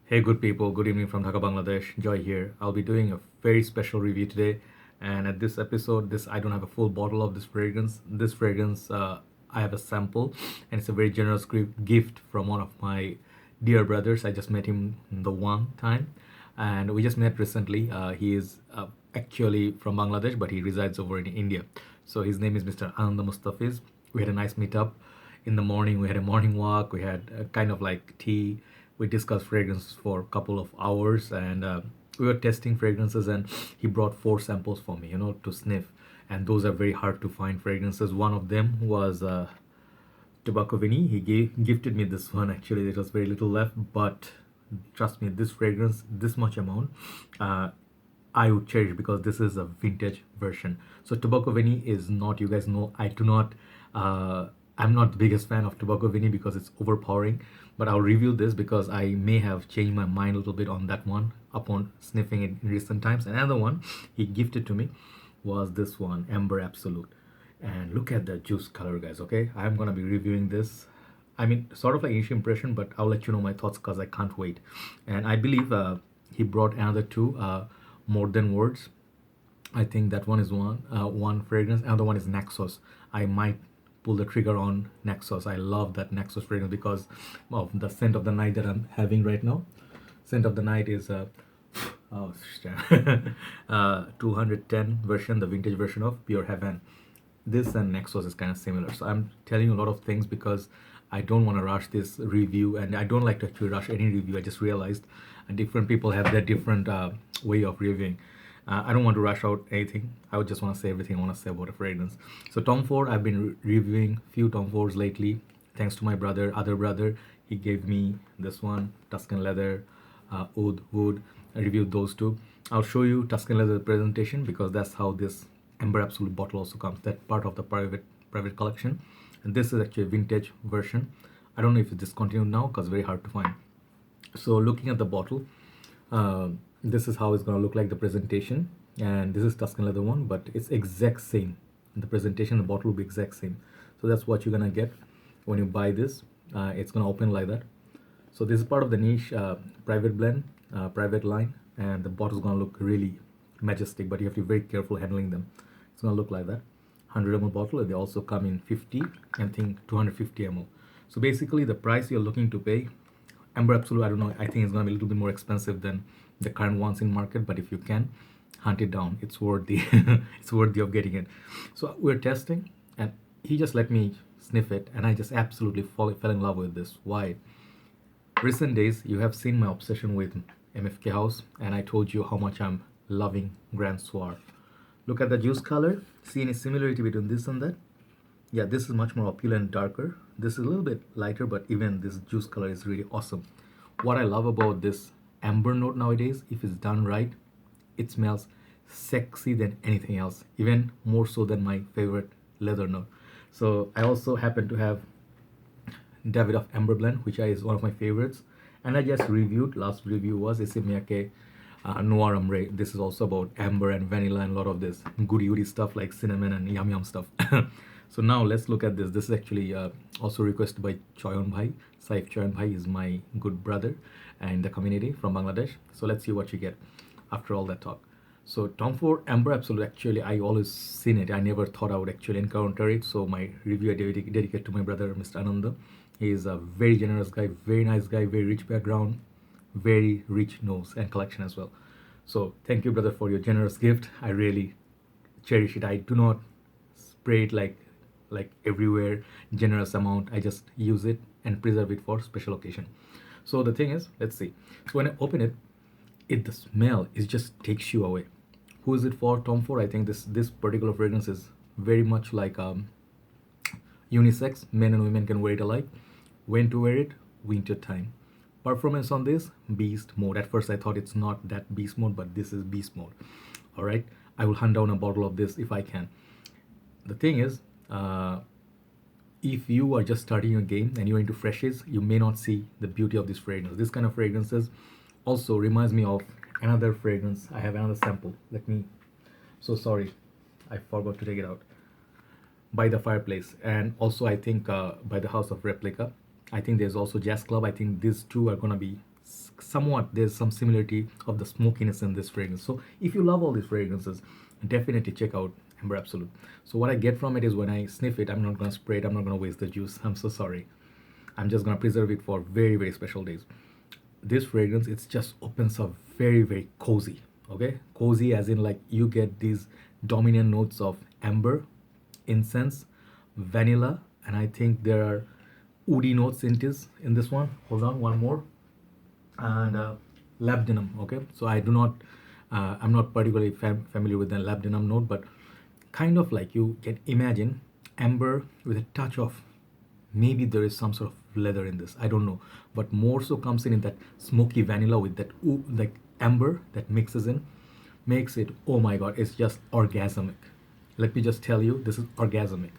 Hey, good people, good evening from Dhaka, Bangladesh. Joy here. I'll be doing a very special review today. And at this episode, I don't have a full bottle of this fragrance. I have a sample, and it's a very generous gift from one of my dear brothers. I just met him the one time, and we just met recently. He is actually from Bangladesh, but he resides over in India. So his name is Mr. Ananda Mustafiz. We had a nice meetup in the morning. We had a morning walk. We had kind of like tea. We discussed fragrances for a couple of hours, and we were testing fragrances. And he brought four samples for me, to sniff. And those are very hard to find fragrances. One of them was Tobacco Vini. He gifted me this one. Actually, there was very little left, but trust me, this fragrance, this much amount, uh, I would cherish because this is a vintage version. So Tobacco Vini is not, you guys know, I do not, I'm not the biggest fan of Tobacco Vini because it's overpowering. But I'll review this because I may have changed my mind a little bit on that one upon sniffing it in recent times. Another one he gifted to me was this one, Amber Absolute. And look at the juice color, guys. Okay, I'm gonna be reviewing this. I mean, sort of like initial impression, but I'll let you know my thoughts because I can't wait. And I believe he brought another two, More Than Words. I think that one is one fragrance. Another one is Naxos. I might pull the trigger on Naxos. I love that Naxos fragrance because of the scent of the night that I'm having right now. Scent of the night is oh, 210 version, the vintage version of Pure Heaven. This and Nexus is kind of similar. So I'm telling you a lot of things because I don't want to rush this review, and I don't like to actually rush any review. I just realized different people have their different way of reviewing. I don't want to rush out anything. I would just want to say everything I want to say about a fragrance. So Tom Ford, I've been reviewing few Tom Fords lately, thanks to my other brother. He gave me this one, Tuscan Leather, Oud Wood. I reviewed those two. I'll show you Tuscan Leather presentation because that's how this Amber Absolute bottle also comes. That part of the private collection, and this is actually a vintage version. I don't know if it's discontinued now because very hard to find. So looking at the bottle, this is how it's gonna look like the presentation, and this is Tuscan Leather one, but it's exact same. The presentation, the bottle will be exact same. So that's what you're gonna get when you buy this. It's gonna open like that. So this is part of the niche private blend, private line, and the bottle is gonna look really majestic, but you have to be very careful handling them. It's gonna look like that. 100 ml bottle, and they also come in 50 and I think 250 ml. So basically, the price you're looking to pay, Amber Absolute, I don't know, I think it's gonna be a little bit more expensive than the current ones in market, but if you can hunt it down, it's worthy. It's worthy of getting it. So we're testing, and he just let me sniff it, and I just absolutely fell in love with this. Why? Recent days, you have seen my obsession with MFK House, and I told you how much I'm loving Grand Soir. Look at the juice color. See any similarity between this and that? Yeah, this is much more opulent, darker. This is a little bit lighter, but even this juice color is really awesome. What I love about this amber note nowadays, if it's done right, it smells sexy than anything else, even more so than my favorite leather note. So I also happen to have David of Amber Blend, which is one of my favorites. And I just reviewed, last review was Issey Miyake Noir Ambre. This is also about amber and vanilla and a lot of this goody stuff like cinnamon and yum stuff. So now let's look at this. This is actually also requested by Chayan bhai. Saif Chayan bhai is my good brother in the community from Bangladesh. So let's see what you get after all that talk. So Tom Ford Amber Absolute, actually I always seen it. I never thought I would actually encounter it. So my review I dedicate to my brother, Mr. Ananda. He is a very generous guy, very nice guy, very rich background, very rich nose and collection as well. So thank you, brother, for your generous gift. I really cherish it. I do not spray it like everywhere, generous amount. I just use it and preserve it for special occasion. So the thing is, let's see. So when I open it, the smell is just takes you away. Who is it for? Tom Ford. I think this particular fragrance is very much like unisex. Men and women can wear it alike. When to wear it? Winter time. Performance on this, beast mode. At first I thought it's not that beast mode, but this is beast mode. All right, I will hunt down a bottle of this if I can. The thing is, if you are just starting your game and you're into freshies, you may not see the beauty of this fragrance. This kind of fragrances also reminds me of another fragrance. I have another sample. So sorry, I forgot to take it out. By the Fireplace, and also I think by the House of Replica. I think there's also Jazz Club. I think these two are gonna be somewhat there's some similarity of the smokiness in this fragrance. So if you love all these fragrances, definitely check out Amber Absolute. So what I get from it is when I sniff it, I'm not gonna spray it, I'm not gonna waste the juice. I'm so sorry. I'm just gonna preserve it for very, very special days. This fragrance, it's just opens up very, very cozy. Okay, cozy as in like you get these dominant notes of amber, incense, vanilla, and I think there are woody notes in this one. Hold on, one more, and labdanum. Okay, so I do not, I'm not particularly familiar with the labdanum note, but kind of like you can imagine amber with a touch of, maybe there is some sort of leather in this, I don't know, but more so comes in that smoky vanilla with that like amber that mixes in, makes it, oh my god, it's just orgasmic. Let me just tell you, this is orgasmic.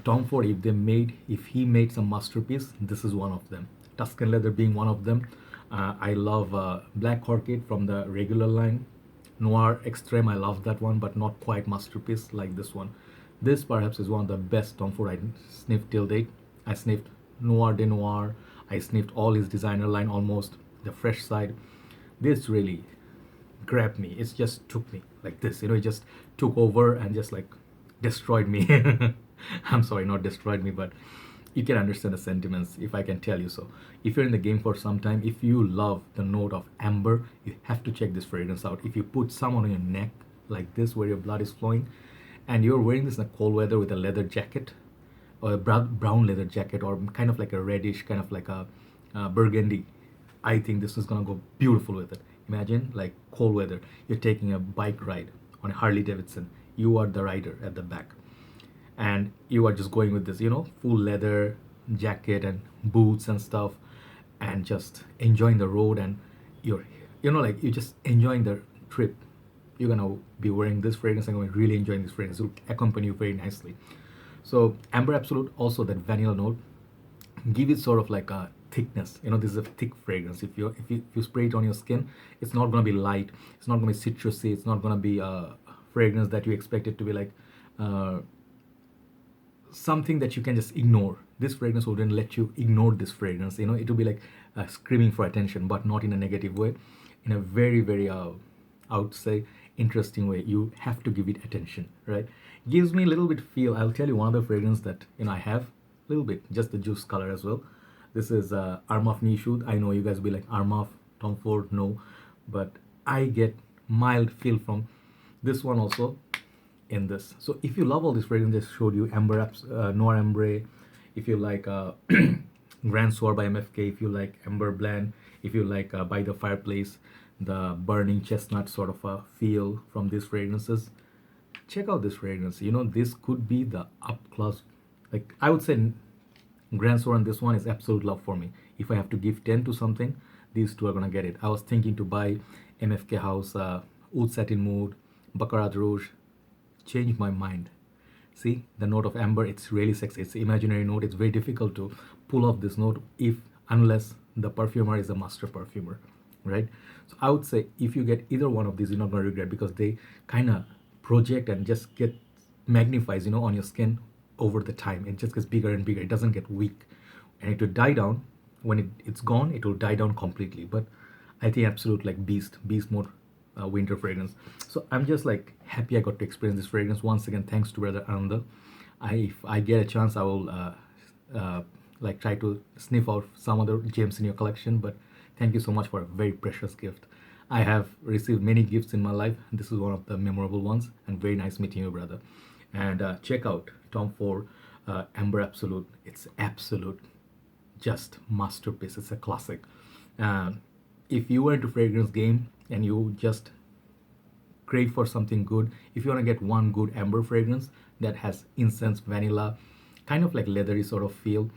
Tom Ford, if he made some masterpiece, this is one of them. Tuscan leather being one of them. I love Black Orchid from the regular line. Noir Extreme, I love that one, but not quite masterpiece like this one. This perhaps is one of the best Tom Ford I sniffed till date. I sniffed Noir de Noir. I sniffed all his designer line almost, the fresh side. This really grabbed me. It just took me like this, it just took over and just like destroyed me. I'm sorry, not destroyed me, but you can understand the sentiments if I can tell you so. If you're in the game for some time, if you love the note of amber, you have to check this fragrance out. If you put some on your neck like this where your blood is flowing, and you're wearing this in a cold weather with a leather jacket or a brown leather jacket, or kind of like a reddish, kind of like a burgundy, I think this is gonna go beautiful with it. Imagine like cold weather, you're taking a bike ride on a Harley Davidson, you are the rider at the back, and you are just going with this, full leather jacket and boots and stuff, and just enjoying the road, and like you're just enjoying the trip. You're gonna be wearing this fragrance and going really enjoying this fragrance. It will accompany you very nicely. So Amber Absolute, also that vanilla note, give it sort of like a thickness. This is a thick fragrance. If you spray it on your skin, it's not gonna be light. It's not gonna be citrusy. It's not gonna be a fragrance that you expect it to be like something that you can just ignore. This fragrance wouldn't let you ignore this fragrance. It will be like screaming for attention, but not in a negative way. In a very, very I would say interesting way. You have to give it attention, right? Gives me a little bit feel. I'll tell you one other fragrance that I have a little bit, just the juice color as well. This is Armaf Nishud. I know you guys will be like, Armaf, Tom Ford, no, but I get mild feel from this one also in this. So if you love all these fragrances, just showed you Amber, Noir Ambre, if you like Grand Soir by MFK, if you like Amber Blend, if you like By the Fireplace, the burning chestnut sort of a feel from these fragrances, check out this fragrance. This could be the up close, like I would say Grand Soir, and this one is absolute love for me. If I have to give 10 to something, these two are gonna get it. I was thinking to buy MFK House, Oud Satin Mood, Baccarat Rouge, changed my mind. See, the note of amber, it's really sexy. It's an imaginary note. It's very difficult to pull off this note unless the perfumer is a master perfumer, right? So I would say if you get either one of these, you're not gonna regret, because they kind of project and just get magnifies, on your skin over the time. It just gets bigger and bigger. It doesn't get weak, and it will die down when it's gone. It will die down completely. But I think absolute like beast mode winter fragrance. So I'm just like happy I got to experience this fragrance once again. Thanks to brother Ananda. If I get a chance, I will like try to sniff out some other gems in your collection. But thank you so much for a very precious gift. I have received many gifts in my life. This is one of the memorable ones, and very nice meeting you, brother. And check out Tom Ford Amber Absolute. It's absolute, just masterpiece. It's a classic. If you were into fragrance game and you just crave for something good, if you want to get one good amber fragrance that has incense, vanilla, kind of like leathery sort of feel,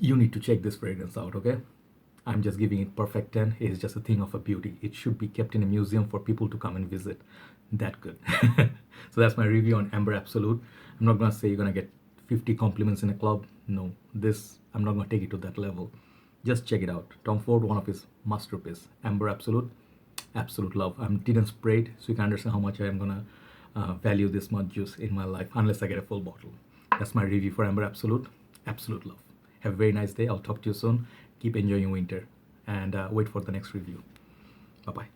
you need to check this fragrance out. Okay, I'm just giving it perfect 10. It is just a thing of a beauty. It should be kept in a museum for people to come and visit. That good. So that's my review on Amber Absolute. I'm not gonna say you're gonna get 50 compliments in a club. No, this, I'm not gonna take it to that level. Just check it out. Tom Ford, one of his masterpiece. Amber Absolute, absolute love. I didn't spray it, so you can understand how much I am gonna value this much juice in my life unless I get a full bottle. That's my review for Amber Absolute. Absolute love. Have a very nice day. I'll talk to you soon. keep enjoying winter, and wait for the next review. Bye bye.